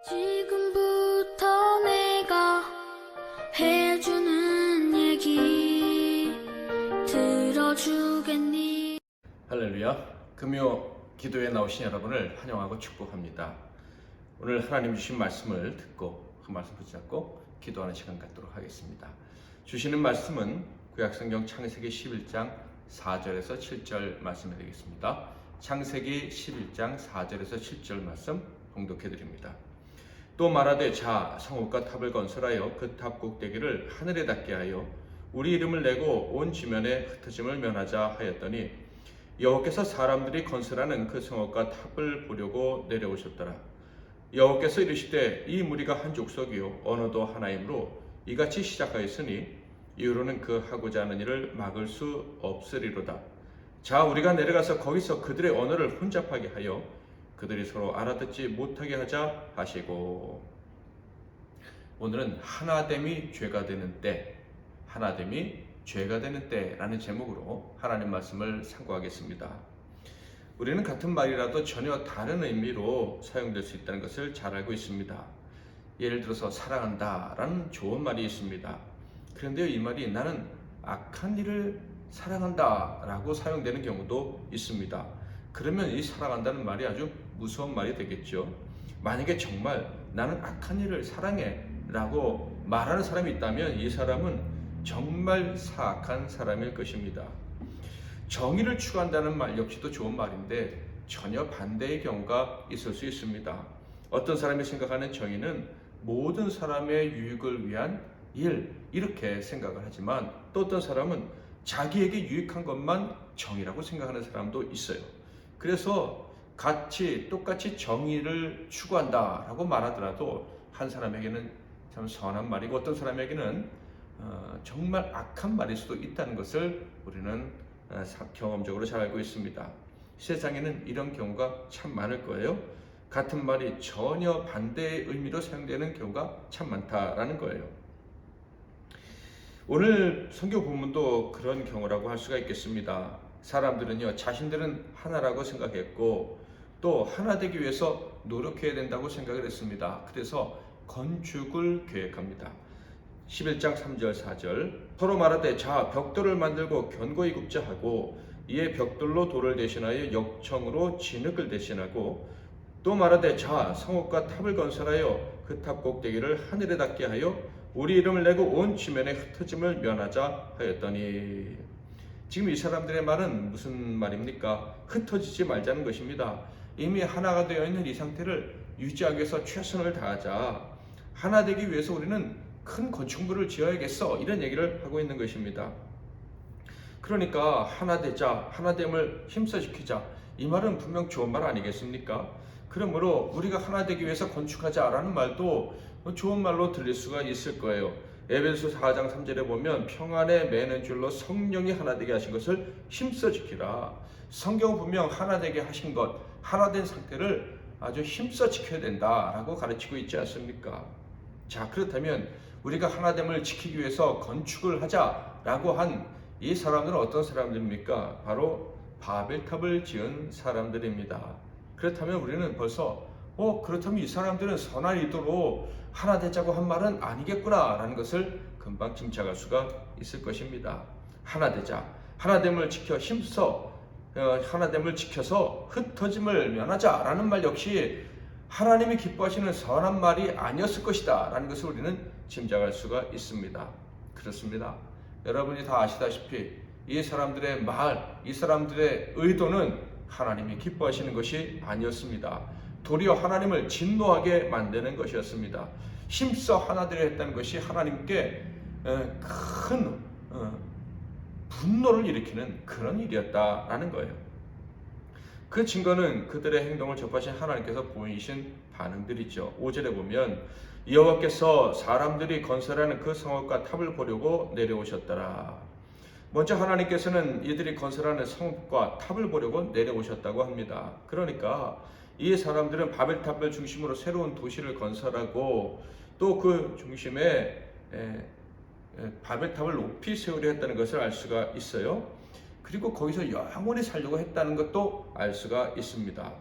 지금부터 내가 해주는 얘기 들어주겠니? 할렐루야. 금요 기도에 나오신 여러분을 환영하고 축복합니다. 오늘 하나님 주신 말씀을 듣고 그 말씀 붙잡고 기도하는 시간 갖도록 하겠습니다. 주시는 말씀은 구약성경 창세기 11장 4절에서 7절 말씀이 되겠습니다. 창세기 11장 4절에서 7절 말씀 봉독해 드립니다. 또 말하되 자 성읍과 탑을 건설하여 그 탑 꼭대기를 하늘에 닿게 하여 우리 이름을 내고 온 지면에 흩어짐을 면하자 하였더니 여호와께서 사람들이 건설하는 그 성읍과 탑을 보려고 내려오셨더라. 여호와께서 이르시되 이 무리가 한 족속이요 언어도 하나이므로 이같이 시작하였으니 이후로는 그 하고자 하는 일을 막을 수 없으리로다. 자 우리가 내려가서 거기서 그들의 언어를 혼잡하게 하여 그들이 서로 알아듣지 못하게 하자 하시고. 오늘은 하나됨이 죄가 되는 때, 하나됨이 죄가 되는 때라는 제목으로 하나님 말씀을 상고하겠습니다. 우리는 같은 말이라도 전혀 다른 의미로 사용될 수 있다는 것을 잘 알고 있습니다. 예를 들어서 사랑한다 라는 좋은 말이 있습니다. 그런데 이 말이 나는 악한 일을 사랑한다 라고 사용되는 경우도 있습니다. 그러면 이 사랑한다는 말이 아주 무서운 말이 되겠죠. 만약에 정말 나는 악한 일을 사랑해 라고 말하는 사람이 있다면 이 사람은 정말 사악한 사람일 것입니다. 정의를 추구한다는 말 역시도 좋은 말인데 전혀 반대의 경우가 있을 수 있습니다. 어떤 사람이 생각하는 정의는 모든 사람의 유익을 위한 일 이렇게 생각을 하지만 또 어떤 사람은 자기에게 유익한 것만 정의라고 생각하는 사람도 있어요. 그래서 똑같이 정의를 추구한다라고 말하더라도 한 사람에게는 참 선한 말이고 어떤 사람에게는 정말 악한 말일 수도 있다는 것을 우리는 경험적으로 잘 알고 있습니다. 세상에는 이런 경우가 참 많을 거예요. 같은 말이 전혀 반대의 의미로 사용되는 경우가 참 많다라는 거예요. 오늘 성경 본문도 그런 경우라고 할 수가 있겠습니다. 사람들은요, 자신들은 하나라고 생각했고 또 하나 되기 위해서 노력해야 된다고 생각을 했습니다. 그래서 건축을 계획합니다. 11장 3절 4절 서로 말하되 자 벽돌을 만들고 견고히 굽자 하고 이에 벽돌로 돌을 대신하여 역청으로 진흙을 대신하고 또 말하되 자 성읍과 탑을 건설하여 그 탑 꼭대기를 하늘에 닿게 하여 우리 이름을 내고 온 지면에 흩어짐을 면하자 하였더니. 지금 이 사람들의 말은 무슨 말입니까? 흩어지지 말자는 것입니다. 이미 하나가 되어 있는 이 상태를 유지하기 위해서 최선을 다하자. 하나 되기 위해서 우리는 큰 건축물을 지어야겠어. 이런 얘기를 하고 있는 것입니다. 그러니까 하나 되자, 하나됨을 힘써지키자. 이 말은 분명 좋은 말 아니겠습니까? 그러므로 우리가 하나 되기 위해서 건축하자라는 말도 좋은 말로 들릴 수가 있을 거예요. 에베소 4장 3절에 보면 평안에 매는 줄로 성령이 하나 되게 하신 것을 힘써 지키라. 성경은 분명 하나 되게 하신 것, 하나 된 상태를 아주 힘써 지켜야 된다라고 가르치고 있지 않습니까? 자, 그렇다면 우리가 하나됨을 지키기 위해서 건축을 하자라고 한 이 사람들은 어떤 사람들입니까? 바로 바벨탑을 지은 사람들입니다. 그렇다면 우리는 벌써 그렇다면 이 사람들은 선한 의도로 하나 되자고 한 말은 아니겠구나 라는 것을 금방 짐작할 수가 있을 것입니다. 하나 되자, 하나됨을 지켜 힘써 하나됨을 지켜서 흩어짐을 면하자 라는 말 역시 하나님이 기뻐하시는 선한 말이 아니었을 것이다 라는 것을 우리는 짐작할 수가 있습니다. 그렇습니다. 여러분이 다 아시다시피 이 사람들의 말, 이 사람들의 의도는 하나님이 기뻐하시는 것이 아니었습니다. 도리어 하나님을 진노하게 만드는 것이었습니다. 힘써 하나 되려 했다는 것이 하나님께 큰 분노를 일으키는 그런 일이었다라는 거예요. 그 증거는 그들의 행동을 접하신 하나님께서 보이신 반응들이죠. 5절에 보면 여호와께서 사람들이 건설하는 그 성읍과 탑을 보려고 내려오셨더라. 먼저 하나님께서는 이들이 건설하는 성읍과 탑을 보려고 내려오셨다고 합니다. 그러니까 이 사람들은 바벨탑을 중심으로 새로운 도시를 건설하고 또 그 중심에 바벨탑을 높이 세우려 했다는 것을 알 수가 있어요. 그리고 거기서 영원히 살려고 했다는 것도 알 수가 있습니다.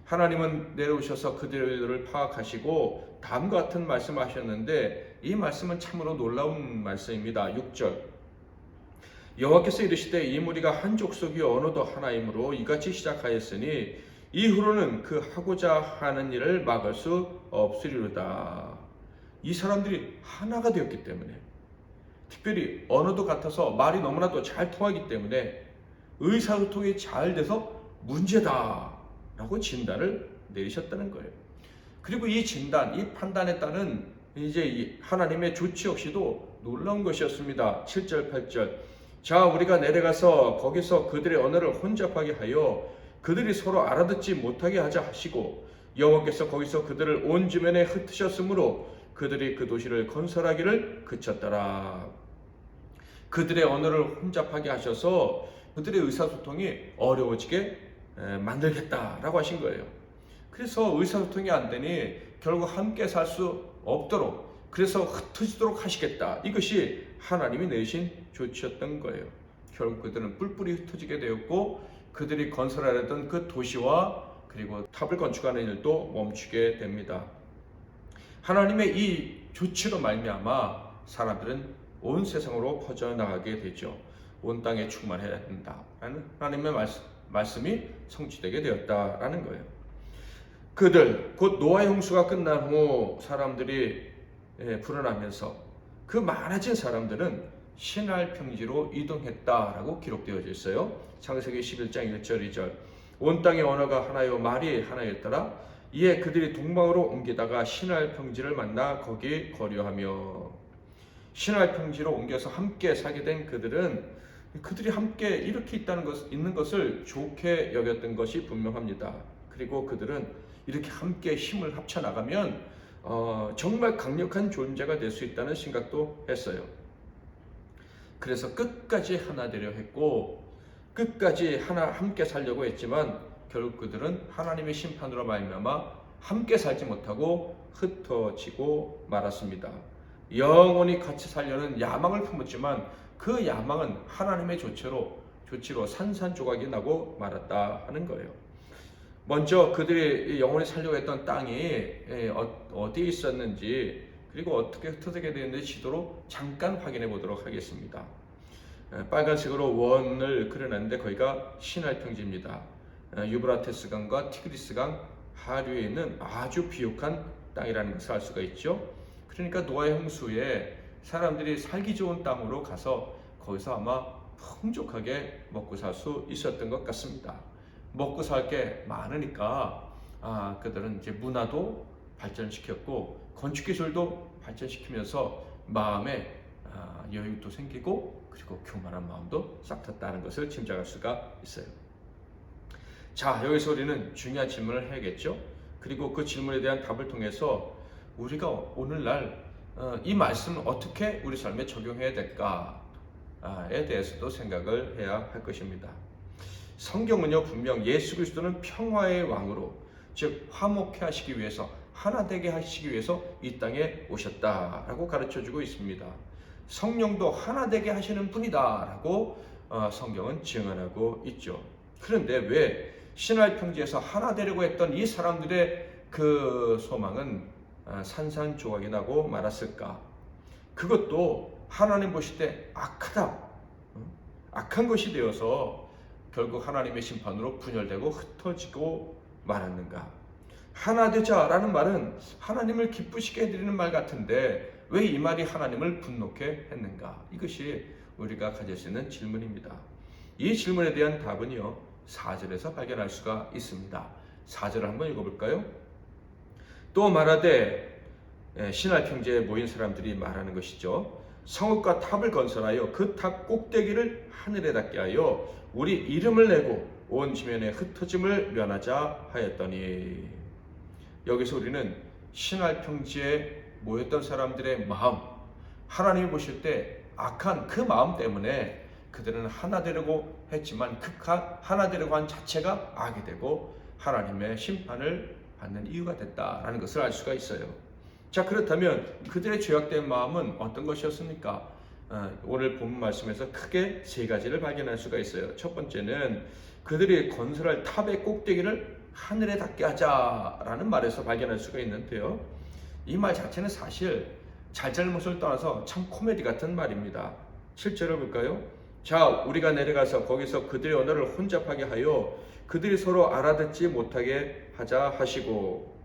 하나님은 내려오셔서 그들을 파악하시고 다음과 같은 말씀하셨는데 이 말씀은 참으로 놀라운 말씀입니다. 6절 여호와께서 이르시되 이 무리가 한 족속이 언어도 하나이므로 이같이 시작하였으니 이후로는 그 하고자 하는 일을 막을 수 없으리로다. 이 사람들이 하나가 되었기 때문에, 특별히 언어도 같아서 말이 너무나도 잘 통하기 때문에 의사소통이 잘 돼서 문제다라고 진단을 내리셨다는 거예요. 그리고 이 진단, 이 판단에 따른 이제 하나님의 조치 역시도 놀라운 것이었습니다. 7절, 8절. 자, 우리가 내려가서 거기서 그들의 언어를 혼잡하게 하여 그들이 서로 알아듣지 못하게 하자 하시고 여호와께서 거기서 그들을 온 주변에 흩으셨으므로 그들이 그 도시를 건설하기를 그쳤더라. 그들의 언어를 혼잡하게 하셔서 그들의 의사소통이 어려워지게 만들겠다라고 하신 거예요. 그래서 의사소통이 안 되니 결국 함께 살 수 없도록, 그래서 흩어지도록 하시겠다. 이것이 하나님이 내신 조치였던 거예요. 결국 그들은 뿔뿔이 흩어지게 되었고 그들이 건설하려던 그 도시와 그리고 탑을 건축하는 일도 멈추게 됩니다. 하나님의 이 조치로 말미암아 사람들은 온 세상으로 퍼져나가게 되죠. 온 땅에 충만해야 된다라는 하나님의 말씀이 성취되게 되었다라는 거예요. 그들 곧 노아의 홍수가 끝난 후 사람들이 불어나면서 그 많아진 사람들은 신할 평지로 이동했다라고 기록되어져 있어요. 창세기 11장 1절 2절 온 땅의 언어가 하나요 말이 하나였더라. 이에 그들이 동방으로 옮기다가 신할 평지를 만나 거기 거류하며, 신할 평지로 옮겨서 함께 살게 된 그들이 함께 이렇게 있는 것을 좋게 여겼던 것이 분명합니다. 그리고 그들은 이렇게 함께 힘을 합쳐 나가면 정말 강력한 존재가 될 수 있다는 생각도 했어요. 그래서 끝까지 하나 되려 했고 끝까지 함께 살려고 했지만 결국 그들은 하나님의 심판으로 말미암아 함께 살지 못하고 흩어지고 말았습니다. 영원히 같이 살려는 야망을 품었지만 그 야망은 하나님의 조치로 산산조각이 나고 말았다 하는 거예요. 먼저 그들이 영원히 살려고 했던 땅이 어디에 있었는지 그리고 어떻게 흩어지게 되는지 지도로 잠깐 확인해 보도록 하겠습니다. 빨간색으로 원을 그려놨는데 거기가 신할 평지입니다. 유브라테스 강과 티그리스 강 하류에 있는 아주 비옥한 땅이라는 것을 알 수가 있죠. 그러니까 노아의 홍수에 사람들이 살기 좋은 땅으로 가서 거기서 아마 풍족하게 먹고 살 수 있었던 것 같습니다. 먹고 살 게 많으니까 그들은 이제 문화도 발전시켰고 건축 기술도 발전시키면서 마음에 여유도 생기고 그리고 교만한 마음도 싹 텄다는 것을 짐작할 수가 있어요. 자, 여기서 우리는 중요한 질문을 해야겠죠. 그리고 그 질문에 대한 답을 통해서 우리가 오늘날 이 말씀을 어떻게 우리 삶에 적용해야 될까에 대해서도 생각을 해야 할 것입니다. 성경은요 분명 예수 그리스도는 평화의 왕으로, 즉 화목해 하시기 위해서, 하나 되게 하시기 위해서 이 땅에 오셨다라고 가르쳐주고 있습니다. 성령도 하나 되게 하시는 분이다라고 성경은 증언하고 있죠. 그런데 왜 신할 평지에서 하나 되려고 했던 이 사람들의 그 소망은 산산조각이 나고 말았을까? 그것도 하나님 보실 때 악한 것이 되어서 결국 하나님의 심판으로 분열되고 흩어지고 말았는가? 하나 되자라는 말은 하나님을 기쁘시게 해드리는 말 같은데 왜 이 말이 하나님을 분노케 했는가? 이것이 우리가 가질 수 있는 질문입니다. 이 질문에 대한 답은요 4절에서 발견할 수가 있습니다. 4절을 한번 읽어볼까요? 또 말하되, 신할 평지에 모인 사람들이 말하는 것이죠. 성읍과 탑을 건설하여 그 탑 꼭대기를 하늘에 닿게 하여 우리 이름을 내고 온 지면에 흩어짐을 면하자 하였더니, 여기서 우리는 신할 평지에 모였던 사람들의 마음, 하나님이 보실 때 악한 그 마음 때문에 그들은 하나 되려고 했지만 그 하나 되려고 한 자체가 악이 되고 하나님의 심판을 받는 이유가 됐다라는 것을 알 수가 있어요. 자, 그렇다면 그들의 죄악된 마음은 어떤 것이었습니까? 오늘 본 말씀에서 크게 세 가지를 발견할 수가 있어요. 첫 번째는 그들이 건설할 탑의 꼭대기를 하늘에 닿게 하자라는 말에서 발견할 수가 있는데요. 이 말 자체는 사실 잘잘못을 떠나서 참 코미디 같은 말입니다. 실제로 볼까요? 자, 우리가 내려가서 거기서 그들의 언어를 혼잡하게 하여 그들이 서로 알아듣지 못하게 하자 하시고,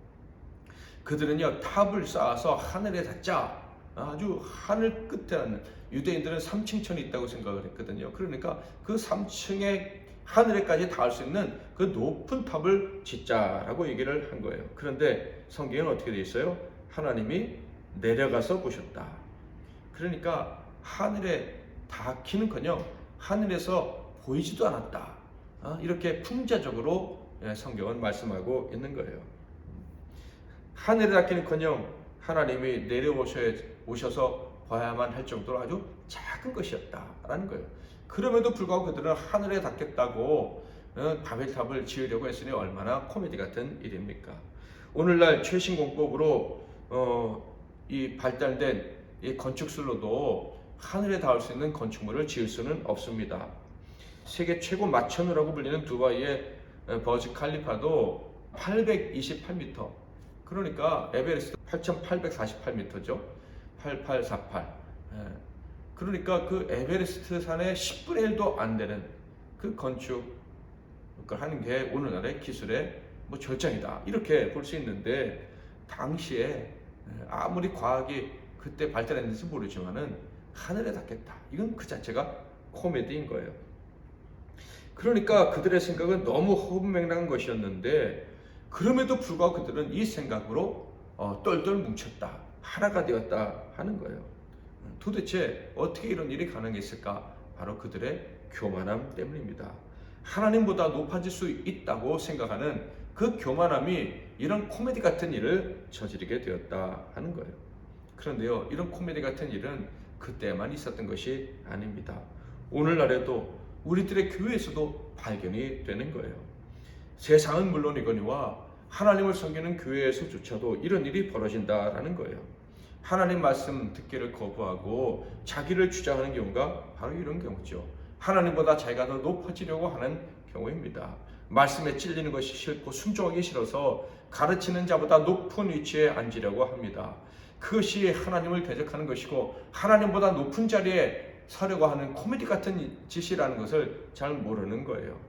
그들은요 탑을 쌓아서 하늘에 닿자, 아주 하늘 끝에 있는, 유대인들은 3층천이 있다고 생각을 했거든요. 그러니까 그 3층에 하늘에까지 닿을 수 있는 그 높은 탑을 짓자라고 얘기를 한 거예요. 그런데 성경은 어떻게 되어 있어요? 하나님이 내려가서 보셨다. 그러니까 하늘에 닿기는커녕 하늘에서 보이지도 않았다. 이렇게 풍자적으로 성경은 말씀하고 있는 거예요. 하늘에 닿기는커녕 하나님이 내려오셔서 봐야만 할 정도로 아주 작은 것이었다라는 거예요. 그럼에도 불구하고 그들은 하늘에 닿겠다고 바벨탑을 지으려고 했으니 얼마나 코미디 같은 일입니까? 오늘날 최신 공법으로 이 발달된 이 건축술로도 하늘에 닿을 수 있는 건축물을 지을 수는 없습니다. 세계 최고 마천루라고 불리는 두바이의 버즈 칼리파도 828m, 그러니까 에베레스트 8,848m죠. 8848. 그러니까 그 에베레스트 산의 10분의 1도 안 되는 그 건축을 하는 게 오늘날의 기술의 절정이다, 이렇게 볼 수 있는데, 당시에 아무리 과학이 그때 발달했는지 모르지만은 하늘에 닿겠다, 이건 그 자체가 코미디인 거예요. 그러니까 그들의 생각은 너무 허무맹랑한 것이었는데, 그럼에도 불구하고 그들은 이 생각으로 똘똘 뭉쳤다, 하나가 되었다 하는 거예요. 도대체 어떻게 이런 일이 가능했을까? 바로 그들의 교만함 때문입니다. 하나님보다 높아질 수 있다고 생각하는 그 교만함이 이런 코미디 같은 일을 저지르게 되었다 하는 거예요. 그런데요, 이런 코미디 같은 일은 그때만 있었던 것이 아닙니다. 오늘날에도 우리들의 교회에서도 발견이 되는 거예요. 세상은 물론이거니와 하나님을 섬기는 교회에서조차도 이런 일이 벌어진다라는 거예요. 하나님 말씀 듣기를 거부하고 자기를 주장하는 경우가 바로 이런 경우죠. 하나님보다 자기가 더 높아지려고 하는 경우입니다. 말씀에 찔리는 것이 싫고 순종하기 싫어서 가르치는 자보다 높은 위치에 앉으려고 합니다. 그것이 하나님을 대적하는 것이고 하나님보다 높은 자리에 서려고 하는 코미디 같은 짓이라는 것을 잘 모르는 거예요.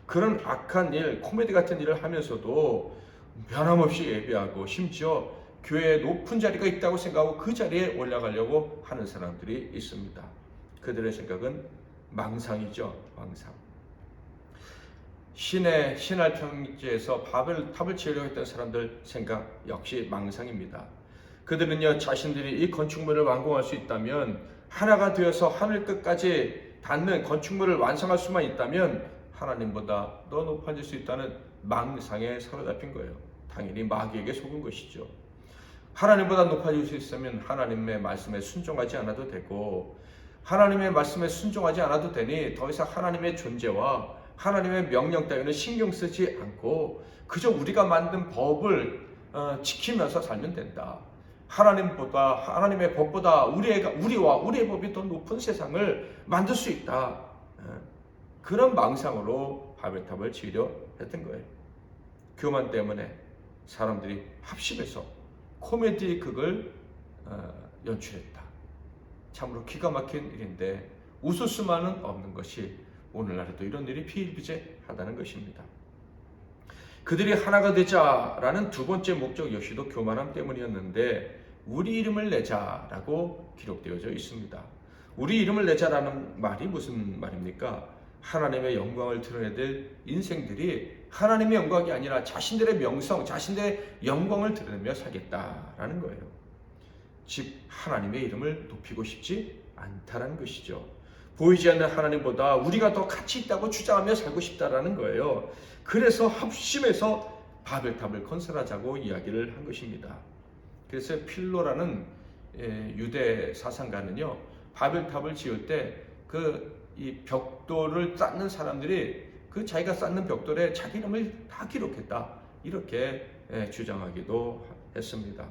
그런 악한 일, 코미디 같은 일을 하면서도 변함없이 예배하고 심지어 교회에 높은 자리가 있다고 생각하고 그 자리에 올라가려고 하는 사람들이 있습니다. 그들의 생각은 망상이죠. 망상. 신할평지에서 바벨탑을 지으려고 했던 사람들 생각 역시 망상입니다. 그들은요, 자신들이 이 건축물을 완공할 수 있다면, 하나가 되어서 하늘 끝까지 닿는 건축물을 완성할 수만 있다면 하나님보다 더 높아질 수 있다는 망상에 사로잡힌 거예요. 당연히 마귀에게 속은 것이죠. 하나님보다 높아질 수 있으면 하나님의 말씀에 순종하지 않아도 되고, 하나님의 말씀에 순종하지 않아도 되니 더 이상 하나님의 존재와 하나님의 명령 따위는 신경 쓰지 않고 그저 우리가 만든 법을 지키면서 살면 된다. 하나님의 법보다 우리와 우리의 법이 더 높은 세상을 만들 수 있다. 그런 망상으로 바벨탑을 지으려 했던 거예요. 교만 때문에 사람들이 합심해서 코미디 극을 연출했다. 참으로 기가 막힌 일인데 웃을 수만은 없는 것이 오늘날에도 이런 일이 비일비재하다는 것입니다. 그들이 하나가 되자라는 두 번째 목적 역시도 교만함 때문이었는데, 우리 이름을 내자라고 기록되어져 있습니다. 우리 이름을 내자라는 말이 무슨 말입니까? 하나님의 영광을 드러내들 인생들이 하나님의 영광이 아니라 자신들의 명성, 자신들의 영광을 드러내며 살겠다라는 거예요. 즉 하나님의 이름을 높이고 싶지 않다라는 것이죠. 보이지 않는 하나님보다 우리가 더 가치 있다고 주장하며 살고 싶다라는 거예요. 그래서 합심해서 바벨탑을 건설하자고 이야기를 한 것입니다. 그래서 필로라는 유대 사상가는요, 바벨탑을 지을 때 이 벽돌을 쌓는 사람들이 그 자기가 쌓는 벽돌에 자기 이름을 다 기록했다, 이렇게 주장하기도 했습니다.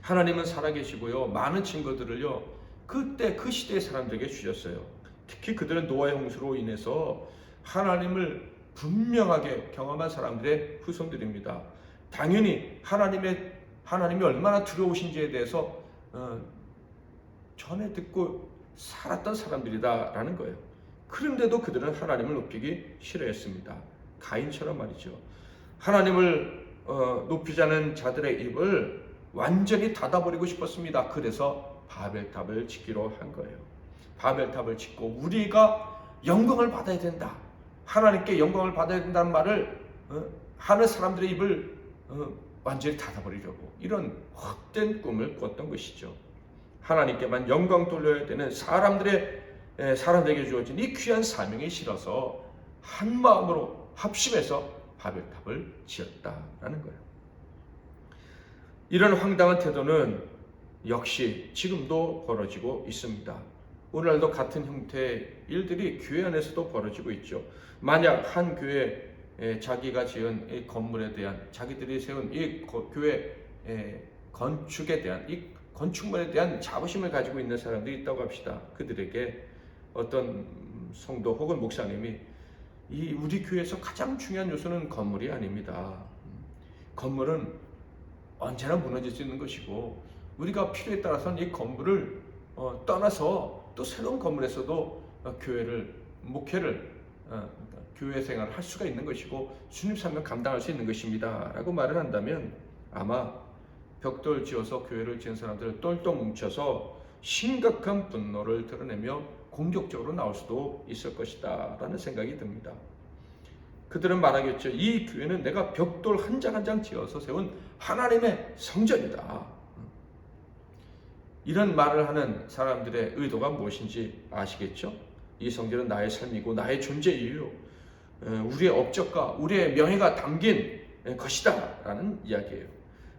하나님은 살아계시고요, 많은 증거들을요 그때 그 시대의 사람들에게 주셨어요. 특히 그들은 노아의 홍수로 인해서 하나님을 분명하게 경험한 사람들의 후손들입니다. 당연히 하나님이 얼마나 두려우신지에 대해서 전에 듣고 살았던 사람들이다라는 거예요. 그런데도 그들은 하나님을 높이기 싫어했습니다. 가인처럼 말이죠. 하나님을 높이자는 자들의 입을 완전히 닫아버리고 싶었습니다. 그래서 바벨탑을 짓기로 한 거예요. 바벨탑을 짓고 우리가 영광을 받아야 된다, 하나님께 영광을 받아야 된다는 말을 하는 사람들의 입을 완전히 닫아버리려고 이런 헛된 꿈을 꿨던 것이죠. 하나님께만 영광 돌려야 되는 사람들에게 주어진 이 귀한 사명이 싫어서 한 마음으로 합심해서 바벨탑을 지었다라는 거예요. 이런 황당한 태도는 역시 지금도 벌어지고 있습니다. 오늘날도 같은 형태의 일들이 교회 안에서도 벌어지고 있죠. 만약 한 교회 자기가 지은 이 건물에 대한, 자기들이 세운 이 교회 건축에 대한, 이 건축물에 대한 자부심을 가지고 있는 사람들이 있다고 합시다. 그들에게 어떤 성도 혹은 목사님이 우리 교회에서 가장 중요한 요소는 건물이 아닙니다. 건물은 언제나 무너질 수 있는 것이고 우리가 필요에 따라서는 이 건물을 떠나서 또 새로운 건물에서도 목회를 교회 생활을 할 수가 있는 것이고 주님 사명 감당할 수 있는 것입니다 라고 말을 한다면 아마 벽돌 지어서 교회를 지은 사람들을 똘똘 뭉쳐서 심각한 분노를 드러내며 공격적으로 나올 수도 있을 것이다 라는 생각이 듭니다. 그들은 말하겠죠. 이 교회는 내가 벽돌 한 장 한 장 지어서 세운 하나님의 성전이다. 이런 말을 하는 사람들의 의도가 무엇인지 아시겠죠? 이 성전은 나의 삶이고 나의 존재 이유, 우리의 업적과 우리의 명예가 담긴 것이다 라는 이야기예요.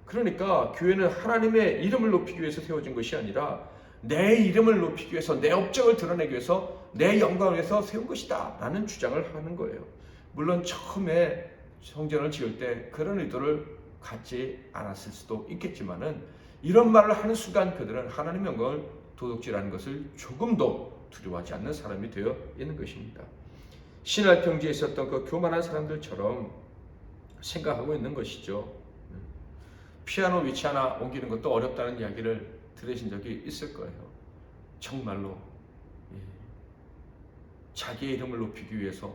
그러니까 교회는 하나님의 이름을 높이기 위해서 세워진 것이 아니라 내 이름을 높이기 위해서, 내 업적을 드러내기 위해서, 내 영광을 위해서 세운 것이다 라는 주장을 하는 거예요. 물론 처음에 성전을 지을 때 그런 의도를 갖지 않았을 수도 있겠지만은 이런 말을 하는 순간 그들은 하나님의 영광을 도둑질하는 것을 조금도 두려워하지 않는 사람이 되어 있는 것입니다. 신할 평지에 있었던 그 교만한 사람들처럼 생각하고 있는 것이죠. 피아노 위치 하나 옮기는 것도 어렵다는 이야기를 들으신 적이 있을 거예요. 정말로 자기의 이름을 높이기 위해서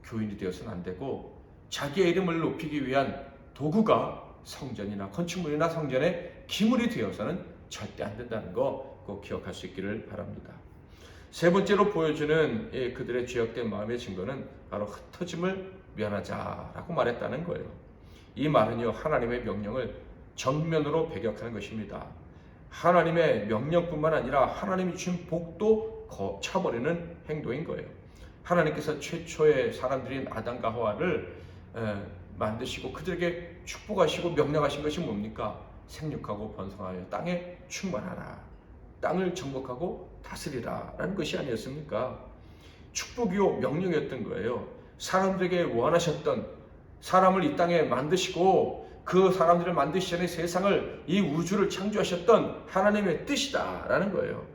교인이 되어서는 안 되고 자기의 이름을 높이기 위한 도구가 성전이나 건축물이나 성전의 기물이 되어서는 절대 안 된다는 거 꼭 기억할 수 있기를 바랍니다. 세 번째로 보여주는 그들의 죄악된 마음의 증거는 바로 흩어짐을 면하자라고 말했다는 거예요. 이 말은요, 하나님의 명령을 정면으로 배격하는 것입니다. 하나님의 명령뿐만 아니라 하나님이 주신 복도 거쳐버리는 행동인 거예요. 하나님께서 최초의 사람들인 아담과 하와를 만드시고 그들에게 축복하시고 명령하신 것이 뭡니까? 생육하고 번성하여 땅에 충만하라, 땅을 정복하고 다스리라 라는 것이 아니었습니까? 축복이요 명령이었던 거예요. 사람들에게 원하셨던, 사람을 이 땅에 만드시고 그 사람들을 만드시기 전에 세상을, 이 우주를 창조하셨던 하나님의 뜻이다 라는 거예요.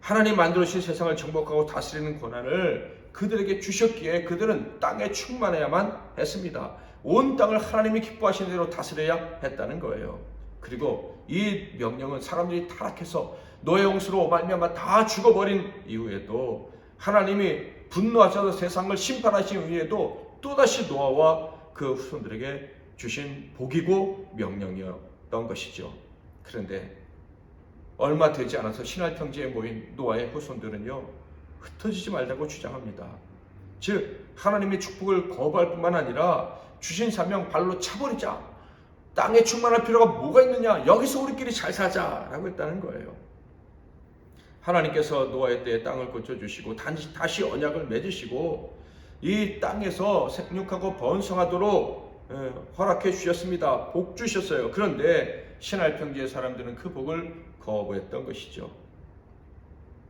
하나님 만들어주신 세상을 정복하고 다스리는 권한을 그들에게 주셨기에 그들은 땅에 충만해야만 했습니다. 온 땅을 하나님이 기뻐하시는 대로 다스려야 했다는 거예요. 그리고 이 명령은 사람들이 타락해서 노예 홍수로 말미암아 다 죽어버린 이후에도, 하나님이 분노하셔서 세상을 심판하신 후에도 또다시 노아와 그 후손들에게 주신 복이고 명령이었던 것이죠. 그런데 얼마 되지 않아서 신할 평지에 모인 노아의 후손들은요, 흩어지지 말자고 주장합니다. 즉 하나님의 축복을 거부할 뿐만 아니라 주신 사명 발로 차버리자, 땅에 충만할 필요가 뭐가 있느냐, 여기서 우리끼리 잘 사자라고 했다는 거예요. 하나님께서 노아의 때에 땅을 고쳐주시고 다시 언약을 맺으시고 이 땅에서 생육하고 번성하도록 허락해 주셨습니다. 복 주셨어요. 그런데 신할 평지의 사람들은 그 복을 거부했던 것이죠.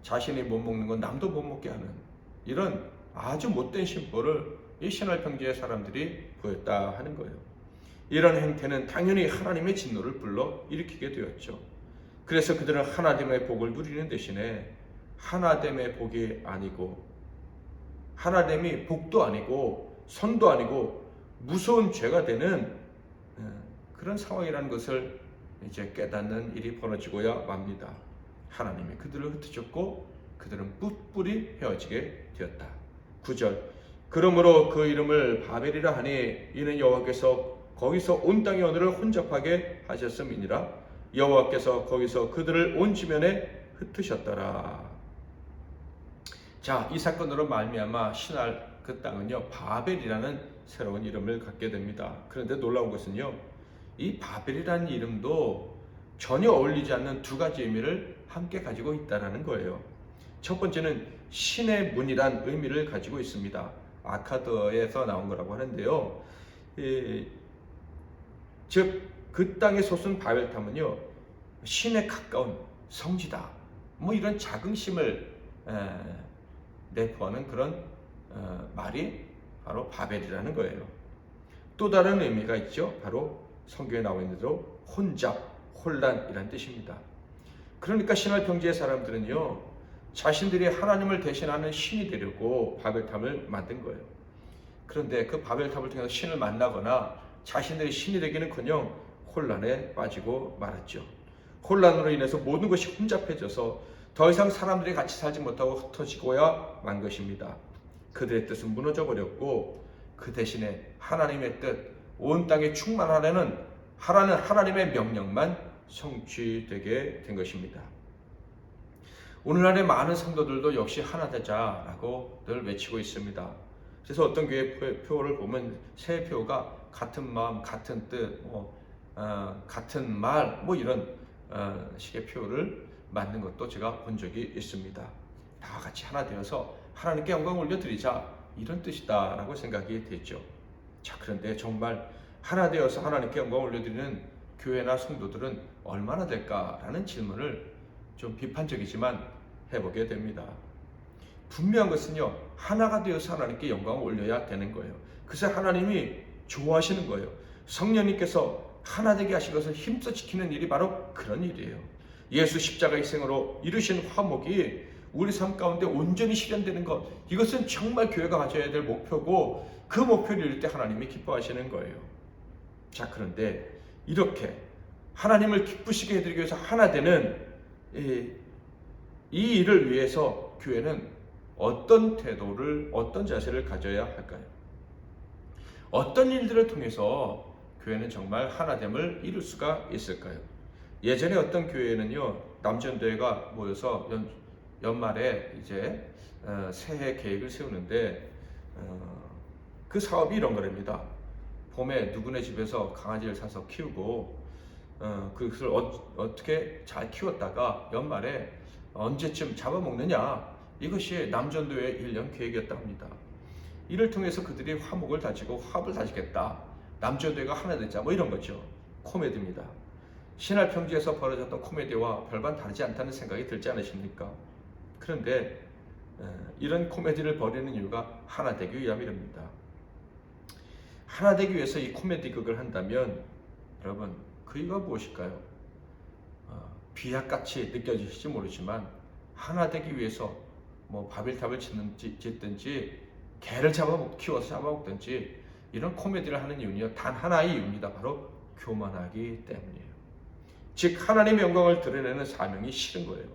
자신이 못 먹는 건 남도 못 먹게 하는 이런 아주 못된 심보를 이 신할 평지의 사람들이 보였다 하는 거예요. 이런 행태는 당연히 하나님의 진노를 불러 일으키게 되었죠. 그래서 그들은 하나님의 복을 누리는 대신에 하나됨의 복이 아니고 하나님이 복도 아니고 선도 아니고 무서운 죄가 되는 그런 상황이라는 것을 이제 깨닫는 일이 벌어지고야 맙니다. 하나님이 그들을 흩으셨고 그들은 뿔뿔이 헤어지게 되었다. 9절 그러므로 그 이름을 바벨이라 하니 이는 여호와께서 거기서 온 땅의 언어를 혼잡하게 하셨음이니라. 여호와께서 거기서 그들을 온 지면에 흩으셨더라. 자, 이 사건으로 말미암아 신할 그 땅은요 바벨이라는 새로운 이름을 갖게 됩니다. 그런데 놀라운 것은요 이 바벨이라는 이름도 전혀 어울리지 않는 두 가지 의미를 함께 가지고 있다는 거예요. 첫 번째는 신의 문이란 의미를 가지고 있습니다. 아카드에서 나온 거라고 하는데요. 즉 그 땅에 솟은 바벨탑은요 신에 가까운 성지다. 뭐 이런 자긍심을 내포하는 그런 말이 바로 바벨이라는 거예요. 또 다른 의미가 있죠. 바로 성경에 나와 있는 대로 혼잡, 혼란이란 뜻입니다. 그러니까 신할 평지의 사람들은요 자신들이 하나님을 대신하는 신이 되려고 바벨탑을 만든 거예요. 그런데 그 바벨탑을 통해서 신을 만나거나 자신들이 신이 되기는커녕 혼란에 빠지고 말았죠. 혼란으로 인해서 모든 것이 혼잡해져서 더 이상 사람들이 같이 살지 못하고 흩어지고야 만 것입니다. 그들의 뜻은 무너져 버렸고 그 대신에 하나님의 뜻, 온 땅에 충만하라는 하나님의 명령만 성취되게 된 것입니다. 오늘날의 많은 성도들도 역시 하나 되자라고 늘 외치고 있습니다. 그래서 어떤 교회 표를 보면 새 표가 같은 마음, 같은 뜻, 같은 말, 이런 식의 표를 만든 것도 제가 본 적이 있습니다. 다 같이 하나 되어서 하나님께 영광을 올려드리자 이런 뜻이다라고 생각이 됐죠. 자, 그런데 정말 하나 되어서 하나님께 영광을 올려드리는 교회나 성도들은 얼마나 될까라는 질문을 좀 비판적이지만 해보게 됩니다. 분명한 것은요 하나가 되어서 하나님께 영광을 올려야 되는 거예요. 그래서 하나님이 좋아하시는 거예요. 성령님께서 하나 되게 하신 것을 힘써 지키는 일이 바로 그런 일이에요. 예수 십자가 희생으로 이루신 화목이 우리 삶 가운데 온전히 실현되는 것, 이것은 정말 교회가 가져야 될 목표고 그 목표를 이룰 때 하나님이 기뻐하시는 거예요. 자, 그런데 이렇게 하나님을 기쁘시게 해드리기 위해서 하나 되는 이 일을 위해서 교회는 어떤 태도를, 어떤 자세를 가져야 할까요? 어떤 일들을 통해서 교회는 정말 하나됨을 이룰 수가 있을까요? 예전에 어떤 교회는요 남전도회가 모여서 연말에 이제 새해 계획을 세우는데 그 사업이 이런 거랍니다. 봄에 누구네 집에서 강아지를 사서 키우고 그것을 어떻게 잘 키웠다가 연말에 언제쯤 잡아먹느냐, 이것이 남전도의 1년 계획이었다고 합니다. 이를 통해서 그들이 화목을 다지고 화합을 다지겠다, 남전도회가 하나 되자, 이런 거죠. 코미디입니다. 신할 평지에서 벌어졌던 코미디와 별반 다르지 않다는 생각이 들지 않으십니까? 그런데 이런 코미디를 벌이는 이유가 하나 되기 위함이랍니다. 하나 되기 위해서 이 코미디 극을 한다면 여러분 그 이유가 무엇일까요? 비약같이 느껴지실지 모르지만 하나 되기 위해서 바벨탑을 짓든지 개를 키워서 잡아먹든지 이런 코미디를 하는 이유는요 단 하나의 이유입니다. 바로 교만하기 때문이에요. 즉 하나님의 영광을 드러내는 사명이 싫은 거예요.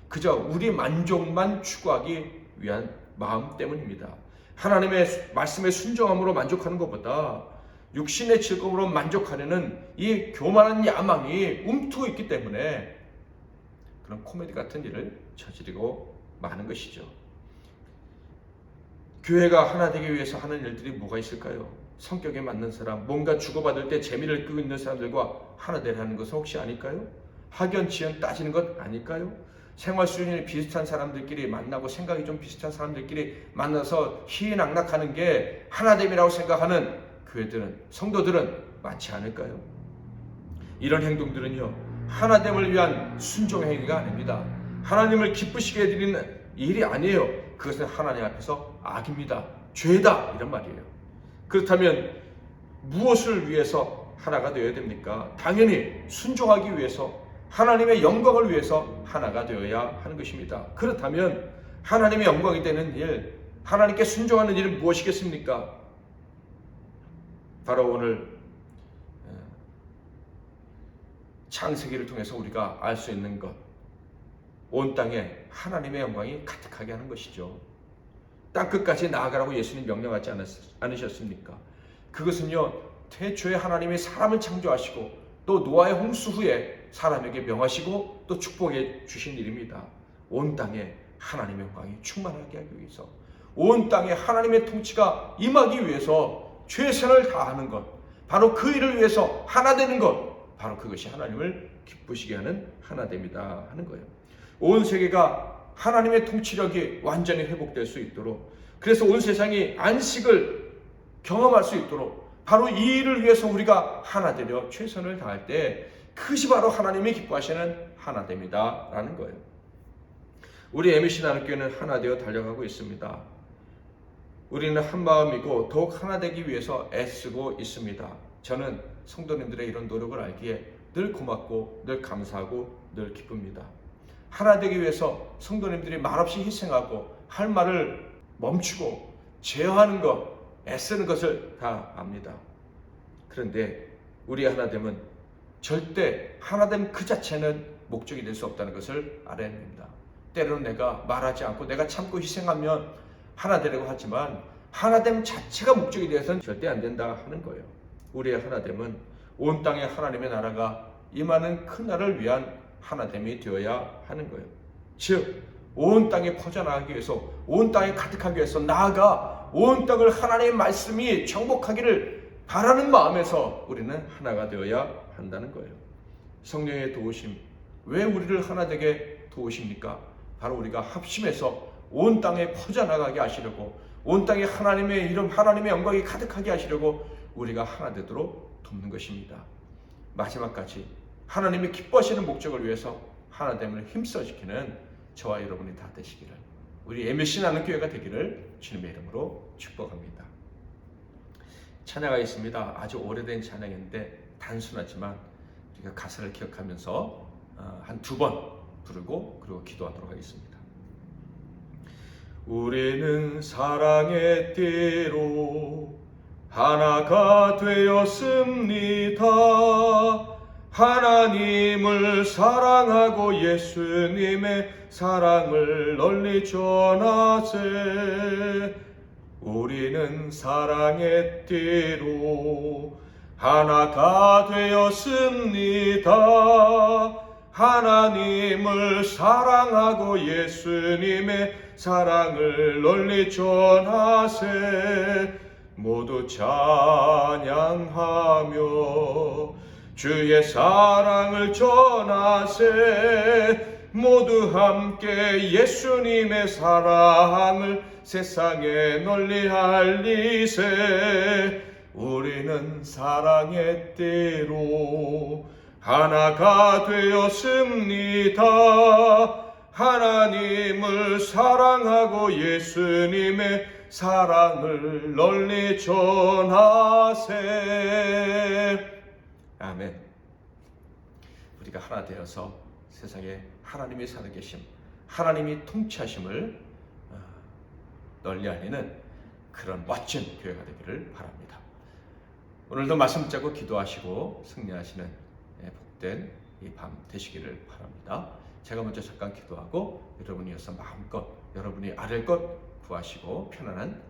그저 우리 만족만 추구하기 위한 마음 때문입니다. 하나님의 말씀에 순종함으로 만족하는 것보다 육신의 즐거움으로 만족하려는 이 교만한 야망이 움트고 있기 때문에 그런 코미디 같은 일을 저지르고 마는 것이죠. 교회가 하나 되기 위해서 하는 일들이 뭐가 있을까요? 성격에 맞는 사람, 뭔가 주고받을 때 재미를 끄고 있는 사람들과 하나 되라는 것은 혹시 아닐까요? 학연, 지연 따지는 것 아닐까요? 생활 수준이 비슷한 사람들끼리 만나고 생각이 좀 비슷한 사람들끼리 만나서 희희낙낙하는 게 하나됨이라고 생각하는 교회들은, 성도들은 많지 않을까요? 이런 행동들은요 하나됨을 위한 순종의 행위가 아닙니다. 하나님을 기쁘시게 해드리는 일이 아니에요. 그것은 하나님 앞에서 악입니다. 죄다, 이런 말이에요. 그렇다면 무엇을 위해서 하나가 되어야 됩니까? 당연히 순종하기 위해서, 하나님의 영광을 위해서 하나가 되어야 하는 것입니다. 그렇다면 하나님의 영광이 되는 일, 하나님께 순종하는 일은 무엇이겠습니까? 바로 오늘 창세기를 통해서 우리가 알 수 있는 것, 온 땅에 하나님의 영광이 가득하게 하는 것이죠. 땅끝까지 나아가라고 예수님 명령하지 않으셨습니까? 그것은요, 태초에 하나님이 사람을 창조하시고 또 노아의 홍수 후에 사람에게 명하시고 또 축복해 주신 일입니다. 온 땅에 하나님의 영광이 충만하게 하기 위해서, 온 땅에 하나님의 통치가 임하기 위해서 최선을 다하는 것, 바로 그 일을 위해서 하나 되는 것, 바로 그것이 하나님을 기쁘시게 하는 하나됨이다 하는 거예요. 온 세계가 하나님의 통치력이 완전히 회복될 수 있도록, 그래서 온 세상이 안식을 경험할 수 있도록 바로 이 일을 위해서 우리가 하나 되려 최선을 다할 때 그것이 바로 하나님이 기뻐하시는 하나됨이다 라는 거예요. 우리 MBC 나눔교회는 하나 되어 달려가고 있습니다. 우리는 한 마음이고 더욱 하나 되기 위해서 애쓰고 있습니다. 저는 성도님들의 이런 노력을 알기에 늘 고맙고 늘 감사하고 늘 기쁩니다. 하나 되기 위해서 성도님들이 말없이 희생하고 할 말을 멈추고 제어하는 것, 애쓰는 것을 다 압니다. 그런데 우리 하나됨은 절대 하나됨 그 자체는 목적이 될 수 없다는 것을 알아야 됩니다. 때로는 내가 말하지 않고 내가 참고 희생하면 하나 되려고 하지만 하나됨 자체가 목적이 되어서는 절대 안 된다 하는 거예요. 우리의 하나됨은 온 땅에 하나님의 나라가 임하는 큰 날을 위한 하나됨이 되어야 하는 거예요. 즉, 온 땅에 퍼져나가기 위해서, 온 땅에 가득하기 위해서, 나아가 온 땅을 하나님의 말씀이 정복하기를 바라는 마음에서 우리는 하나가 되어야 한다는 거예요. 성령의 도우심, 왜 우리를 하나 되게 도우십니까? 바로 우리가 합심해서 온 땅에 퍼져나가게 하시려고, 온 땅에 하나님의 이름, 하나님의 영광이 가득하게 하시려고 우리가 하나 되도록 돕는 것입니다. 마지막까지 하나님이 기뻐하시는 목적을 위해서 하나됨을 힘써지키는 저와 여러분이 다 되시기를, 우리 MBC 나눔교회가 되기를 주님의 이름으로 축복합니다. 찬양가 있습니다. 아주 오래된 찬양인데 단순하지만 우리가 가사를 기억하면서 한 2번 부르고 그리고 기도하도록 하겠습니다. 우리는 사랑의 띠로 하나가 되었습니다. 하나님을 사랑하고 예수님의 사랑을 널리 전하세. 우리는 사랑의 띠로 하나가 되었습니다. 하나님을 사랑하고 예수님의 사랑을 널리 전하세. 모두 찬양하며 주의 사랑을 전하세. 모두 함께 예수님의 사랑을 세상에 널리 알리세. 우리는 사랑의 띠로 하나가 되었습니다. 하나님을 사랑하고 예수님의 사랑을 널리 전하세. 아멘. 우리가 하나 되어서 세상에 하나님이 살아계심, 하나님이 통치하심을 널리 알리는 그런 멋진 교회가 되기를 바랍니다. 오늘도 말씀 붙잡고 기도하시고 승리하시는 복된 이 밤 되시기를 바랍니다. 제가 먼저 잠깐 기도하고 여러분이 이어서 마음껏 여러분이 아뢰 것 구하시고 편안한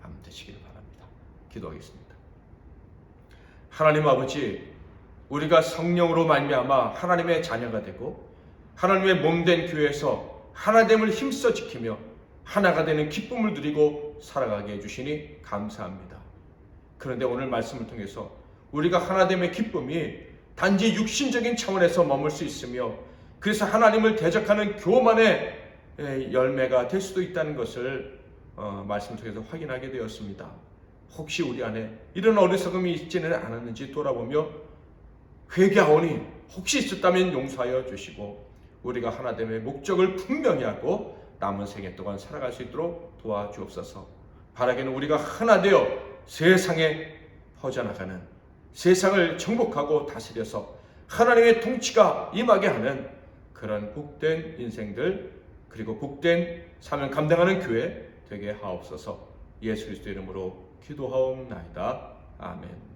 밤 되시기를 바랍니다. 기도하겠습니다. 하나님 아버지, 우리가 성령으로 말미암아 하나님의 자녀가 되고 하나님의 몸된 교회에서 하나됨을 힘써 지키며 하나가 되는 기쁨을 누리고 살아가게 해주시니 감사합니다. 그런데 오늘 말씀을 통해서 우리가 하나됨의 기쁨이 단지 육신적인 차원에서 머물 수 있으며 그래서 하나님을 대적하는 교만의 열매가 될 수도 있다는 것을 말씀 통해서 확인하게 되었습니다. 혹시 우리 안에 이런 어리석음이 있지는 않았는지 돌아보며 회개하오니 혹시 있었다면 용서하여 주시고 우리가 하나됨의 목적을 분명히 하고 남은 생애 동안 살아갈 수 있도록 도와주옵소서. 바라기는 우리가 하나 되어 세상에 퍼져나가는, 세상을 정복하고 다스려서 하나님의 통치가 임하게 하는 그런 복된 인생들, 그리고 복된 사명 감당하는 교회 되게 하옵소서. 예수 그리스도 이름으로 기도하옵나이다. 아멘.